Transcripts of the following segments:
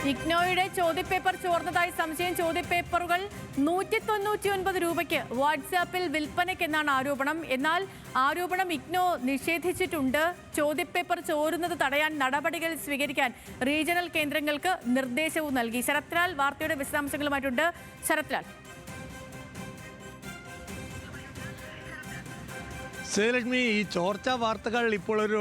ഇഗ്നോയുടെ ചോദ്യപേപ്പർ ചോർന്നതായി സംശയം. ചോദ്യപേപ്പറുകൾ 199 രൂപയ്ക്ക് വാട്സാപ്പിൽ വിൽപ്പനയ്ക്കെന്നാണ് ആരോപണം. എന്നാൽ ആരോപണം ഇഗ്നോ നിഷേധിച്ചിട്ടുണ്ട്. ചോദ്യപേപ്പർ ചോരുന്നത് തടയാൻ നടപടികൾ സ്വീകരിക്കാൻ റീജിയണൽ കേന്ദ്രങ്ങൾക്ക് നിർദ്ദേശവും നൽകി. ശരത്ലാൽ വാർത്തയുടെ വിശദാംശങ്ങളുമായിട്ടുണ്ട്. ശരത്ലാൽ. ശ്രീലക്ഷ്മി, ഈ ചോർച്ചാ വാർത്തകൾ ഇപ്പോൾ ഒരു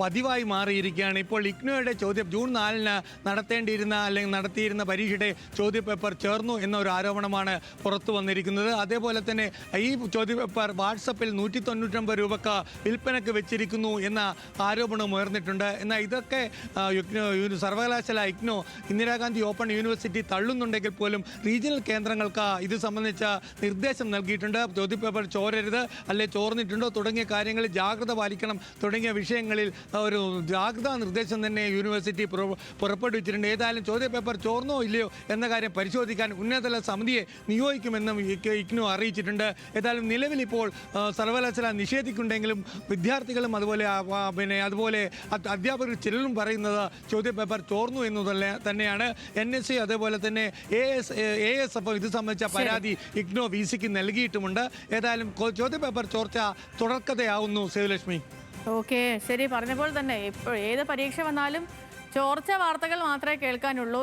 പതിവായി മാറിയിരിക്കുകയാണ്. ഇപ്പോൾ ഇഗ്നോയുടെ ചോദ്യം ജൂൺ 4-ന് നടത്തേണ്ടിയിരുന്ന അല്ലെങ്കിൽ നടത്തിയിരുന്ന പരീക്ഷയുടെ ചോദ്യപേപ്പർ ചേർന്നു എന്ന ഒരു ആരോപണമാണ് പുറത്തു വന്നിരിക്കുന്നത്. അതേപോലെ തന്നെ ഈ ചോദ്യപേപ്പർ വാട്സപ്പിൽ 199 രൂപക്ക് വിൽപ്പനയ്ക്ക് വെച്ചിരിക്കുന്നു എന്ന ആരോപണം ഉയർന്നിട്ടുണ്ട്. എന്നാൽ ഇതൊക്കെ സർവകലാശാല ഇഗ്നോ ഇന്ദിരാഗാന്ധി ഓപ്പൺ യൂണിവേഴ്സിറ്റി തള്ളുന്നുണ്ടെങ്കിൽ പോലും റീജിയണൽ കേന്ദ്രങ്ങൾക്ക് ഇത് സംബന്ധിച്ച നിർദ്ദേശം നൽകിയിട്ടുണ്ട്. ചോദ്യപേപ്പർ ചോരരുത്, അല്ലെ ചോർന്നിട്ടുണ്ടോ തുടങ്ങിയ കാര്യങ്ങളിൽ ജാഗ്രത പാലിക്കണം തുടങ്ങിയ വിഷയങ്ങളിൽ ഒരു ജാഗ്രതാ നിർദ്ദേശം തന്നെ യൂണിവേഴ്സിറ്റി പുറപ്പെടുവിച്ചിട്ടുണ്ട്. ഏതായാലും ചോദ്യപേപ്പർ ചോർന്നോ ഇല്ലയോ എന്ന കാര്യം പരിശോധിക്കാൻ ഉന്നതതല സമിതിയെ നിയോഗിക്കുമെന്നും ഇഗ്നോ അറിയിച്ചിട്ടുണ്ട്. ഏതായാലും നിലവിൽ ഇപ്പോൾ സർവകലാശാല നിഷേധിക്കുന്നുണ്ടെങ്കിലും വിദ്യാർത്ഥികളും അതുപോലെ അധ്യാപകർ ചിലരും പറയുന്നത് ചോദ്യപേപ്പർ ചോർന്നു എന്ന് തന്നെയാണ്. NSA അതേപോലെ തന്നെ ASF ഇത് സംബന്ധിച്ച പരാതി ഇഗ്നോ VC-ക്ക് നൽകിയിട്ടുമുണ്ട്. ഏതായാലും ചോദ്യപേപ്പർ ചോർച്ച തുടർക്കഥയാവുന്നു. സേതുലക്ഷ്മി. ഓക്കെ, ശരി. പറഞ്ഞപ്പോൾ തന്നെ ഇപ്പോൾ ഏത് പരീക്ഷ വന്നാലും ചോർച്ച വാർത്തകൾ മാത്രമേ കേൾക്കാനുള്ളൂ.